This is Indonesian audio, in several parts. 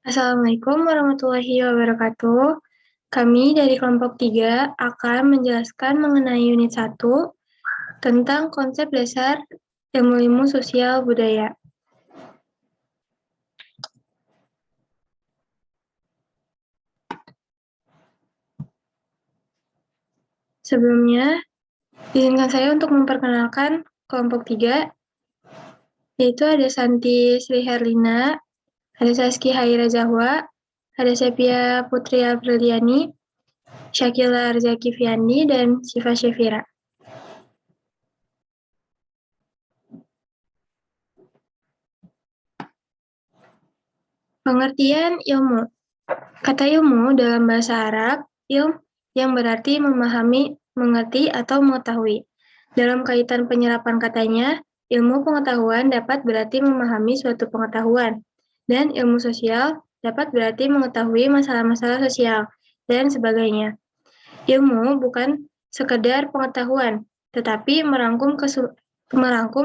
Assalamualaikum warahmatullahi wabarakatuh. Kami dari kelompok 3 akan menjelaskan mengenai unit 1 tentang konsep dasar ilmu-ilmu sosial budaya. Sebelumnya, izinkan saya untuk memperkenalkan kelompok 3, yaitu ada Santi Sri Herlina, ada Saski Haira Zahwa, ada Sepia Putri Apriliani, Syakila Arzaki Fiandi, dan Syifa Syafira. Pengertian ilmu. Kata ilmu dalam bahasa Arab, ilm yang berarti memahami, mengerti, atau mengetahui. Dalam kaitan penyerapan katanya, ilmu pengetahuan dapat berarti memahami suatu pengetahuan, dan ilmu sosial dapat berarti mengetahui masalah-masalah sosial, dan sebagainya. Ilmu bukan sekedar pengetahuan, tetapi merangkum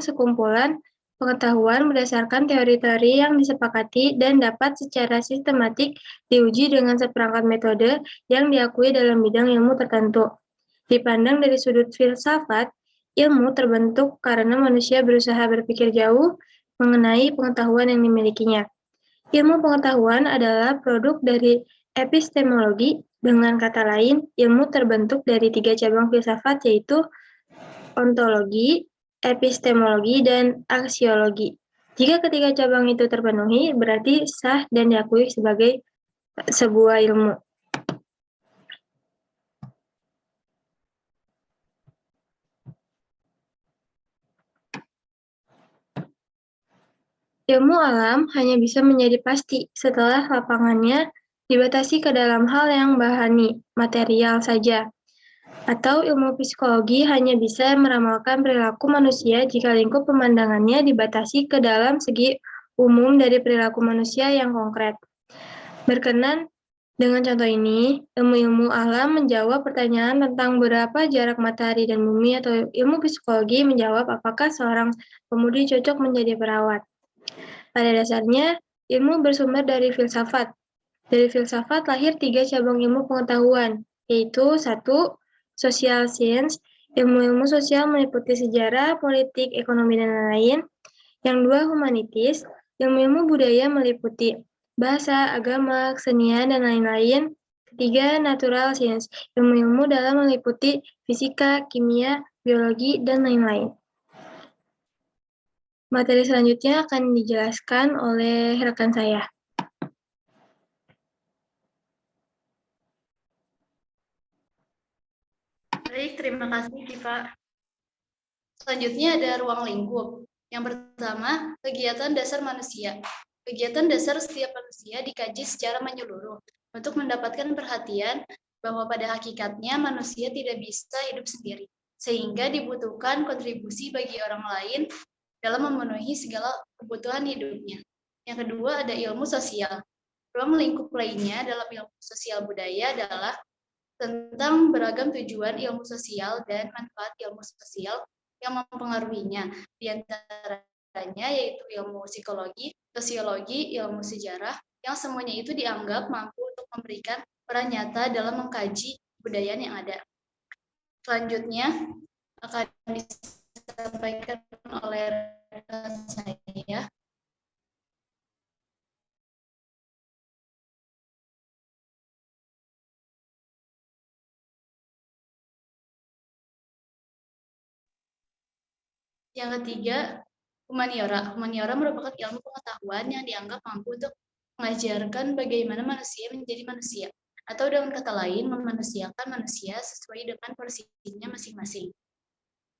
sekumpulan pengetahuan berdasarkan teori-teori yang disepakati dan dapat secara sistematik diuji dengan seperangkat metode yang diakui dalam bidang ilmu tertentu. Dipandang dari sudut filsafat, ilmu terbentuk karena manusia berusaha berpikir jauh mengenai pengetahuan yang dimilikinya. Ilmu pengetahuan adalah produk dari epistemologi, dengan kata lain, ilmu terbentuk dari 3 cabang filsafat yaitu ontologi, epistemologi, dan aksiologi. Jika ketiga cabang itu terpenuhi, berarti sah dan diakui sebagai sebuah ilmu. Ilmu alam hanya bisa menjadi pasti setelah lapangannya dibatasi ke dalam hal yang bahani, material saja. Atau ilmu psikologi hanya bisa meramalkan perilaku manusia jika lingkup pemandangannya dibatasi ke dalam segi umum dari perilaku manusia yang konkret. Berkenan dengan contoh ini, ilmu-ilmu alam menjawab pertanyaan tentang berapa jarak matahari dan bumi, atau ilmu psikologi menjawab apakah seorang pemudi cocok menjadi perawat. Pada dasarnya, ilmu bersumber dari filsafat. Dari filsafat lahir 3 cabang ilmu pengetahuan, yaitu 1. Social science, ilmu-ilmu sosial meliputi sejarah, politik, ekonomi, dan lain-lain. Yang 2. Humanities, ilmu-ilmu budaya meliputi bahasa, agama, kesenian, dan lain-lain. 3. Natural science, ilmu-ilmu dalam meliputi fisika, kimia, biologi, dan lain-lain. Materi selanjutnya akan dijelaskan oleh rekan saya. Baik, terima kasih, Kiva. Selanjutnya ada ruang lingkup. Yang pertama, kegiatan dasar manusia. Kegiatan dasar setiap manusia dikaji secara menyeluruh untuk mendapatkan perhatian bahwa pada hakikatnya manusia tidak bisa hidup sendiri, sehingga dibutuhkan kontribusi bagi orang lain dalam memenuhi segala kebutuhan hidupnya. Yang kedua ada ilmu sosial. Ruang lingkup lainnya dalam ilmu sosial budaya adalah tentang beragam tujuan ilmu sosial dan manfaat ilmu sosial yang mempengaruhinya. Di antaranya yaitu ilmu psikologi, sosiologi, ilmu sejarah, yang semuanya itu dianggap mampu untuk memberikan peran nyata dalam mengkaji kebudayaan yang ada. Selanjutnya akan disampaikan oleh rekan saya. Yang ketiga, humaniora. Humaniora merupakan ilmu pengetahuan yang dianggap mampu untuk mengajarkan bagaimana manusia menjadi manusia, atau dengan kata lain, memanusiakan manusia sesuai dengan porsinya masing-masing.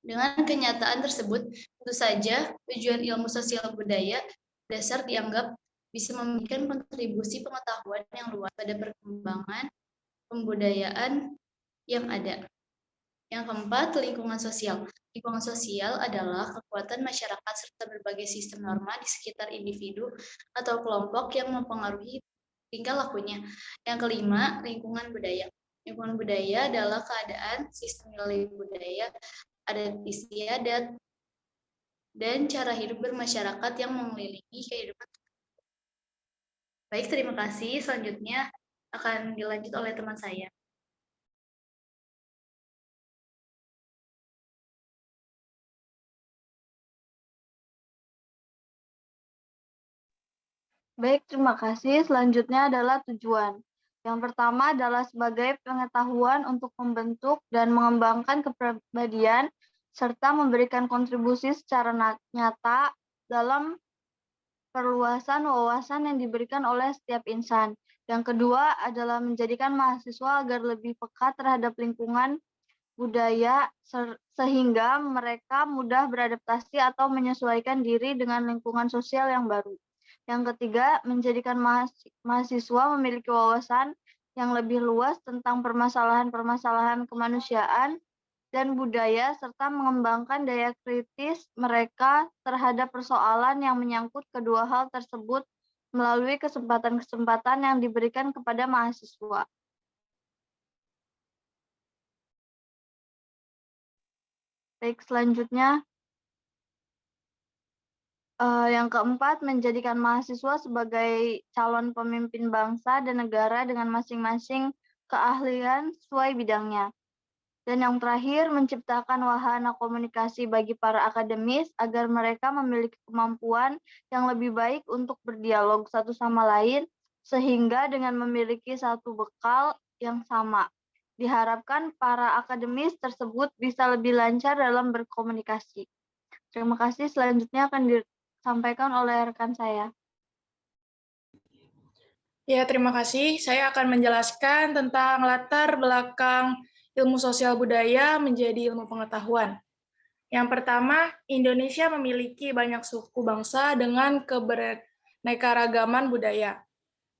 Dengan kenyataan tersebut, tentu saja tujuan ilmu sosial budaya dasar dianggap bisa memberikan kontribusi pengetahuan yang luas pada perkembangan pembudayaan yang ada. Yang keempat, lingkungan sosial. Lingkungan sosial adalah kekuatan masyarakat serta berbagai sistem norma di sekitar individu atau kelompok yang mempengaruhi tingkah lakunya. Yang kelima, lingkungan budaya. Lingkungan budaya adalah keadaan sistem nilai budaya, adat istiadat, dan cara hidup bermasyarakat yang mengelilingi kehidupan. Baik, terima kasih. Selanjutnya akan dilanjut oleh teman saya. Baik, terima kasih. Selanjutnya adalah tujuan. Yang pertama adalah sebagai pengetahuan untuk membentuk dan mengembangkan kepribadian serta memberikan kontribusi secara nyata dalam perluasan wawasan yang diberikan oleh setiap insan. Yang kedua adalah menjadikan mahasiswa agar lebih peka terhadap lingkungan budaya sehingga mereka mudah beradaptasi atau menyesuaikan diri dengan lingkungan sosial yang baru. Yang ketiga, menjadikan mahasiswa memiliki wawasan yang lebih luas tentang permasalahan-permasalahan kemanusiaan dan budaya serta mengembangkan daya kritis mereka terhadap persoalan yang menyangkut kedua hal tersebut melalui kesempatan-kesempatan yang diberikan kepada mahasiswa. Baik, selanjutnya yang keempat, menjadikan mahasiswa sebagai calon pemimpin bangsa dan negara dengan masing-masing keahlian sesuai bidangnya. Dan yang terakhir, menciptakan wahana komunikasi bagi para akademis agar mereka memiliki kemampuan yang lebih baik untuk berdialog satu sama lain, sehingga dengan memiliki satu bekal yang sama. Diharapkan para akademis tersebut bisa lebih lancar dalam berkomunikasi. Terima kasih. Selanjutnya akan disampaikan oleh rekan saya. Ya, terima kasih. Saya akan menjelaskan tentang latar belakang ilmu sosial budaya menjadi ilmu pengetahuan. Yang pertama, Indonesia memiliki banyak suku bangsa dengan keberaneka-ragaman budaya.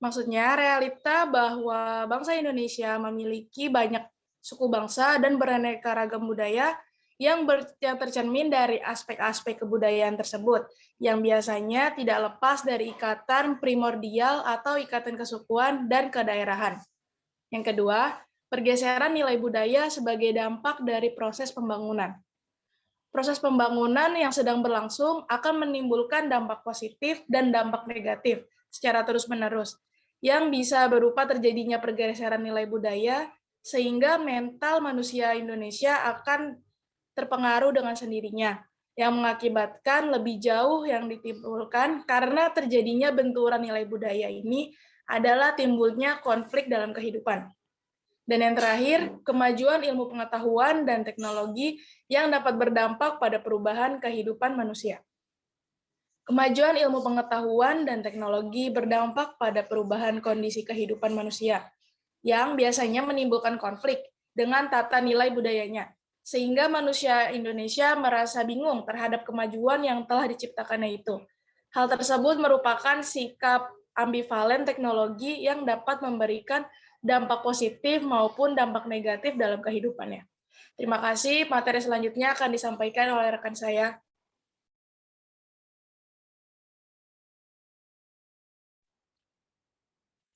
Maksudnya, realita bahwa bangsa Indonesia memiliki banyak suku bangsa dan beraneka ragam budaya yang tercermin dari aspek-aspek kebudayaan tersebut, yang biasanya tidak lepas dari ikatan primordial atau ikatan kesukuan dan kedaerahan. Yang kedua, pergeseran nilai budaya sebagai dampak dari proses pembangunan. Proses pembangunan yang sedang berlangsung akan menimbulkan dampak positif dan dampak negatif secara terus-menerus, yang bisa berupa terjadinya pergeseran nilai budaya, sehingga mental manusia Indonesia akan terpengaruh dengan sendirinya, yang mengakibatkan lebih jauh yang ditimbulkan karena terjadinya benturan nilai budaya ini adalah timbulnya konflik dalam kehidupan. Dan yang terakhir, kemajuan ilmu pengetahuan dan teknologi yang dapat berdampak pada perubahan kehidupan manusia. Kemajuan ilmu pengetahuan dan teknologi berdampak pada perubahan kondisi kehidupan manusia, yang biasanya menimbulkan konflik dengan tata nilai budayanya, sehingga manusia Indonesia merasa bingung terhadap kemajuan yang telah diciptakannya itu. Hal tersebut merupakan sikap ambivalen teknologi yang dapat memberikan dampak positif maupun dampak negatif dalam kehidupannya. Terima kasih. Materi selanjutnya akan disampaikan oleh rekan saya.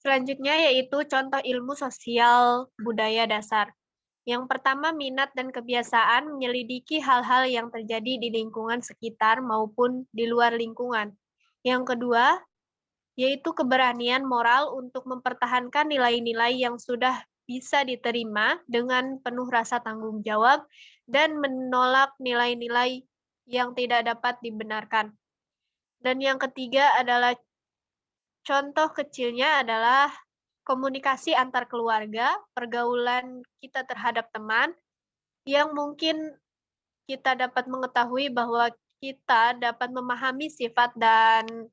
Selanjutnya yaitu contoh ilmu sosial budaya dasar. Yang pertama, minat dan kebiasaan menyelidiki hal-hal yang terjadi di lingkungan sekitar maupun di luar lingkungan. Yang kedua, yaitu keberanian moral untuk mempertahankan nilai-nilai yang sudah bisa diterima dengan penuh rasa tanggung jawab dan menolak nilai-nilai yang tidak dapat dibenarkan. Dan yang ketiga adalah contoh kecilnya adalah komunikasi antar keluarga, pergaulan kita terhadap teman, yang mungkin kita dapat mengetahui bahwa kita dapat memahami sifat dan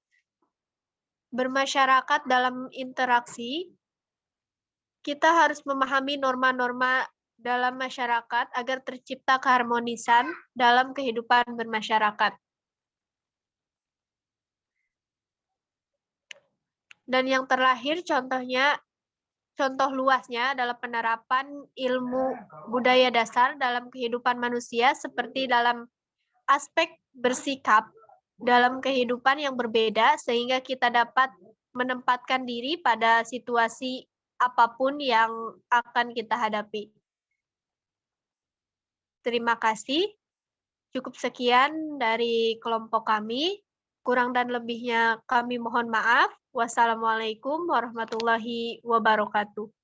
bermasyarakat dalam interaksi. Kita harus memahami norma-norma dalam masyarakat agar tercipta keharmonisan dalam kehidupan bermasyarakat. Dan yang terakhir contoh luasnya adalah penerapan ilmu budaya dasar dalam kehidupan manusia seperti dalam aspek bersikap dalam kehidupan yang berbeda sehingga kita dapat menempatkan diri pada situasi apapun yang akan kita hadapi. Terima kasih. Cukup sekian dari kelompok kami. Kurang dan lebihnya kami mohon maaf. Wassalamualaikum warahmatullahi wabarakatuh.